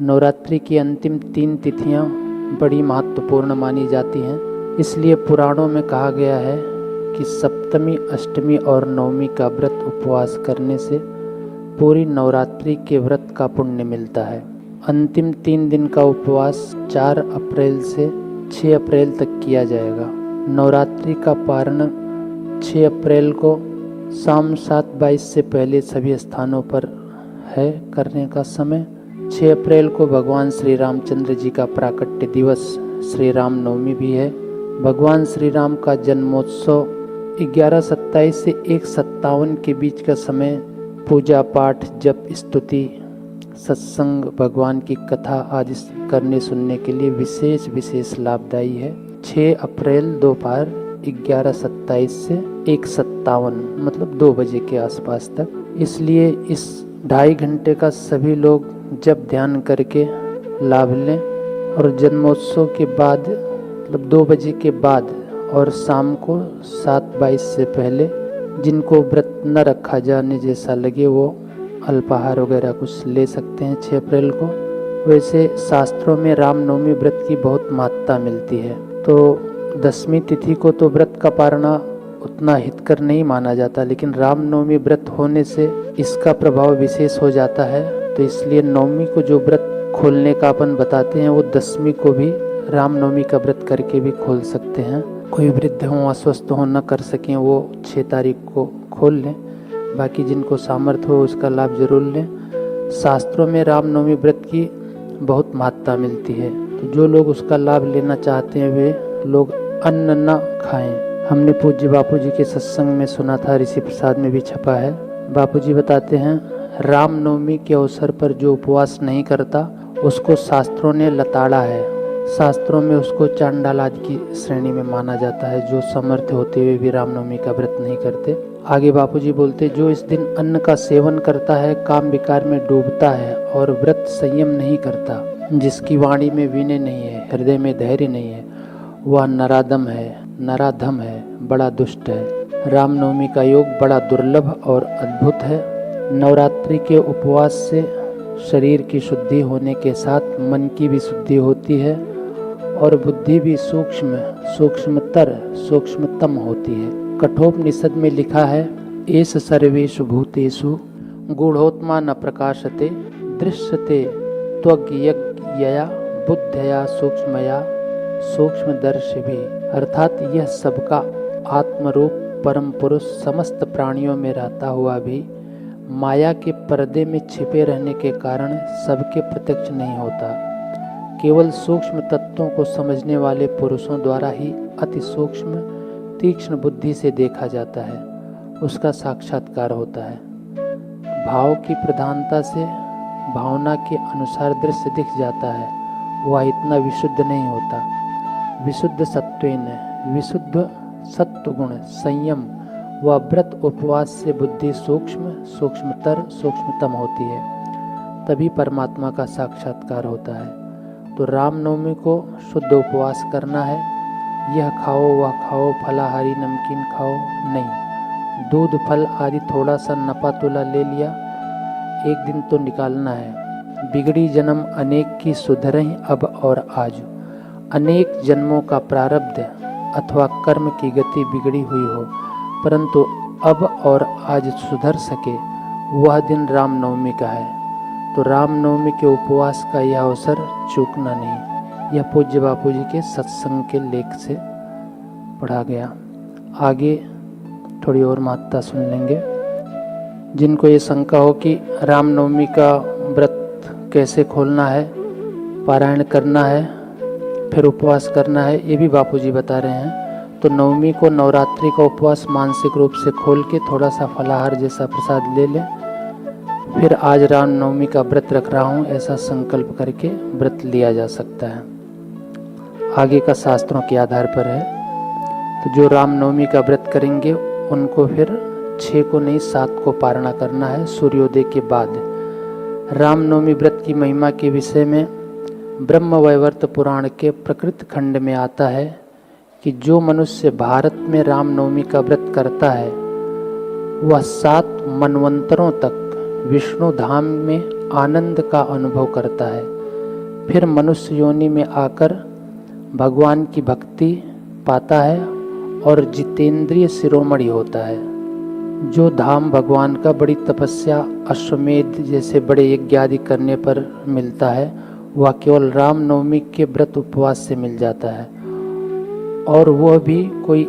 नवरात्रि की अंतिम 3 तिथियां बड़ी महत्वपूर्ण मानी जाती हैं। इसलिए पुराणों में कहा गया है कि सप्तमी, अष्टमी और नवमी का व्रत उपवास करने से पूरी नवरात्रि के व्रत का पुण्य मिलता है। अंतिम 3 दिन का उपवास 4 अप्रैल से 6 अप्रैल तक किया जाएगा। नवरात्रि का पारण 6 अप्रैल को शाम 7:22 से पहले सभी स्थानों पर है करने का समय। 6 अप्रैल को भगवान श्री रामचंद्र जी का प्राकट्य दिवस श्री राम नवमी भी है। भगवान श्री राम का जन्मोत्सव 11:27 से 1:57 के बीच का समय पूजा पाठ, जप, स्तुति, सत्संग, भगवान की कथा आदि करने सुनने के लिए विशेष लाभदायी है। 6 अप्रैल दोपहर 11:27 से 1:57 मतलब 2 बजे के आसपास तक। इसलिए इस 2.5 घंटे का सभी लोग जप ध्यान करके लाभ लें और जन्मोत्सव के बाद मतलब 2 बजे के बाद और शाम को 7:22 से पहले जिनको व्रत न रखा जाने जैसा लगे वो अल्पाहार वगैरह कुछ ले सकते हैं 6 अप्रैल को। वैसे शास्त्रों में रामनवमी व्रत की बहुत महत्ता मिलती है। तो 10वीं तिथि को तो व्रत का पारना उतना हितकर नहीं माना जाता, लेकिन रामनवमी व्रत होने से इसका प्रभाव विशेष हो जाता है। तो इसलिए नवमी को जो व्रत खोलने का अपन बताते हैं वो 10वीं को भी रामनवमी का व्रत करके भी खोल सकते हैं। कोई वृद्ध हो, अस्वस्थ हो, न कर सकें वो 6 तारीख को खोल लें। बाकी जिनको सामर्थ्य हो उसका लाभ जरूर लें। शास्त्रों में रामनवमी व्रत की बहुत महत्ता मिलती है। तो जो लोग उसका लाभ लेना चाहते हैं वे लोग अन्न न खाएं। हमने पूज्य बापू जी के सत्संग में सुना था, ऋषि प्रसाद में भी छपा है। बापू जी बताते हैं रामनवमी के अवसर पर जो उपवास नहीं करता उसको शास्त्रों ने लताड़ा है। शास्त्रों में उसको चांडाल आदि की श्रेणी में माना जाता है, जो समर्थ होते हुए भी रामनवमी का व्रत नहीं करते। आगे बापूजी बोलते, जो इस दिन अन्न का सेवन करता है, काम विकार में डूबता है और व्रत संयम नहीं करता, जिसकी वाणी में विनय नहीं है, हृदय में धैर्य नहीं है, वह नराधम है, बड़ा दुष्ट है। रामनवमी का योग बड़ा दुर्लभ और अद्भुत है। नवरात्रि के उपवास से शरीर की शुद्धि होने के साथ मन की भी शुद्धि होती है और बुद्धि भी सूक्ष्मतम होती है। कठोपनिषद में लिखा है, एष सर्वेषु भूतेषु गूढ़ोत्मा न प्रकाशते दृश्यते त्वज्ञया बुद्धया सूक्ष्मया सूक्ष्मदर्शी। अर्थात यह सबका आत्मरूप परम पुरुष समस्त प्राणियों में रहता हुआ भी माया के पर्दे में छिपे रहने के कारण सबके प्रत्यक्ष नहीं होता। केवल सूक्ष्म तत्वों को समझने वाले पुरुषों द्वारा ही अति सूक्ष्म तीक्ष्ण बुद्धि से देखा जाता है, उसका साक्षात्कार होता है। भाव की प्रधानता से भावना के अनुसार दृश्य दिख जाता है, वह इतना विशुद्ध नहीं होता। विशुद्ध सत्वेन, विशुद्ध सत्वगुण, संयम व व्रत उपवास से बुद्धि सूक्ष्मतम होती है, तभी परमात्मा का साक्षात्कार होता है। तो रामनवमी को शुद्ध उपवास करना है। यह खाओ वह खाओ, फलाहारी नमकीन खाओ नहीं। दूध फल आदि थोड़ा सा नपा तुला ले लिया, एक दिन तो निकालना है। बिगड़ी जन्म अनेक की सुधरहि अब और आज। अनेक जन्मों का प्रारब्ध अथवा कर्म की गति बिगड़ी हुई हो, परंतु अब और आज सुधर सके, वह दिन रामनवमी का है। तो रामनवमी के उपवास का यह अवसर चूकना नहीं। यह पूज्य बापू जी के सत्संग के लेख से पढ़ा गया। आगे थोड़ी और महत्ता सुन लेंगे। जिनको ये शंका हो कि रामनवमी का व्रत कैसे खोलना है, पारायण करना है, फिर उपवास करना है, ये भी बापू जी बता रहे हैं। तो नवमी को नवरात्रि का उपवास मानसिक रूप से खोल के थोड़ा सा फलाहार जैसा प्रसाद ले लें, फिर आज रामनवमी का व्रत रख रहा हूँ ऐसा संकल्प करके व्रत लिया जा सकता है। आगे का शास्त्रों के आधार पर है। तो जो रामनवमी का व्रत करेंगे उनको फिर 6 को नहीं 7 को पारणा करना है सूर्योदय के बाद। रामनवमी व्रत की महिमा के विषय में ब्रह्मवैवर्त पुराण के प्रकृत खंड में आता है कि जो मनुष्य भारत में रामनवमी का व्रत करता है वह 7 मनवंतरों तक विष्णु धाम में आनंद का अनुभव करता है। फिर मनुष्य योनि में आकर भगवान की भक्ति पाता है और जितेंद्रिय शिरोमणि होता है। जो धाम भगवान का बड़ी तपस्या अश्वमेध जैसे बड़े यज्ञ आदि करने पर मिलता है, वह केवल रामनवमी के व्रत उपवास से मिल जाता है, और वह भी कोई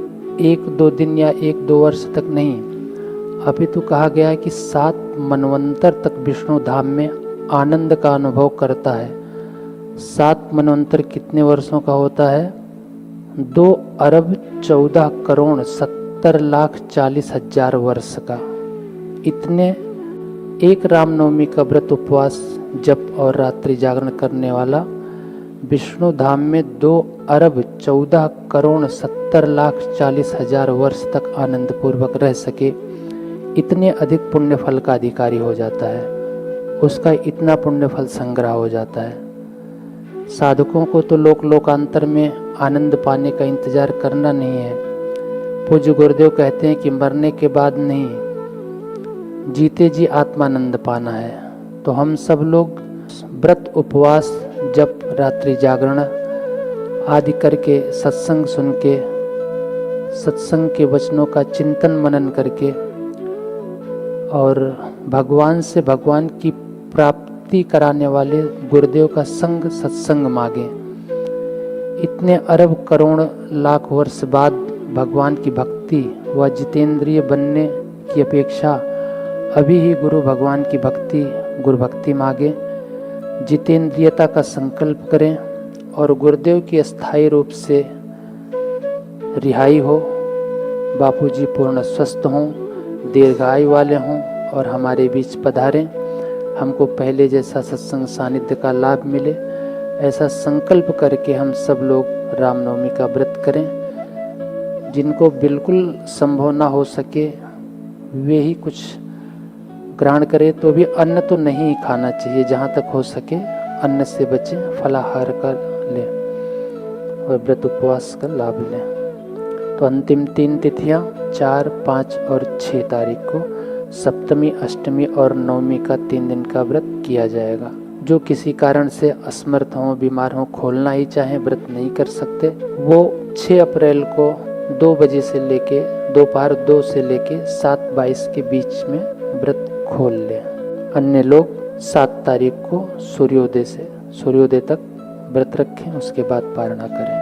1-2 दिन या 1-2 वर्ष तक नहीं, अभी तो कहा गया है कि 7 मनवंतर तक विष्णु धाम में आनंद का अनुभव करता है। 7 मनवंतर कितने वर्षों का होता है? 2 अरब 14 करोड़ 70 लाख 40 हजार वर्ष का। इतने एक रामनवमी का व्रत उपवास जप और रात्रि जागरण करने वाला विष्णु धाम में 2 अरब 14 करोड़ 70 लाख 40 हजार वर्ष तक आनंद पूर्वक रह सके, इतने अधिक पुण्य फल का अधिकारी हो जाता है। उसका इतना पुण्य फल संग्रह हो जाता है। साधकों को तो लोकांतर में आनंद पाने का इंतजार करना नहीं है। पूज्य गुरुदेव कहते हैं कि मरने के बाद नहीं, जीते जी आत्मानंद पाना है। तो हम सब लोग व्रत उपवास जप रात्रि जागरण आदि करके सत्संग सुन के, सत्संग के वचनों का चिंतन मनन करके और भगवान से भगवान की प्राप्ति कराने वाले गुरुदेव का संग सत्संग मांगे। इतने अरब करोड़ लाख वर्ष बाद भगवान की भक्ति व जितेंद्रिय बनने की अपेक्षा अभी ही गुरु भगवान की भक्ति, गुरु भक्ति मांगे, जितेंद्रियता का संकल्प करें और गुरुदेव की अस्थायी रूप से रिहाई हो। बापूजी पूर्ण स्वस्थ हों, दीर्घायु वाले हों और हमारे बीच पधारें। हमको पहले जैसा सत्संग सानिध्य का लाभ मिले, ऐसा संकल्प करके हम सब लोग रामनवमी का व्रत करें। जिनको बिल्कुल संभव ना हो सके वे ही कुछ ग्रहण करें, तो भी अन्न तो नहीं खाना चाहिए। जहाँ तक हो सके अन्न से बचें, फलाहार कर लें और व्रत उपवास का लाभ लें। तो अंतिम 3 तिथियाँ 4, 5 और 6 तारीख को सप्तमी, अष्टमी और नवमी का 3 दिन का व्रत किया जाएगा। जो किसी कारण से असमर्थ हों, बीमार हों, खोलना ही चाहें, व्रत नहीं कर सकते, वो 6 अप्रैल को 2 बजे से लेके दोपहर 2 से लेके 7:22 के बीच में व्रत खोल लें। अन्य लोग 7 तारीख को सूर्योदय तक व्रत रखें, उसके बाद पारणा करें।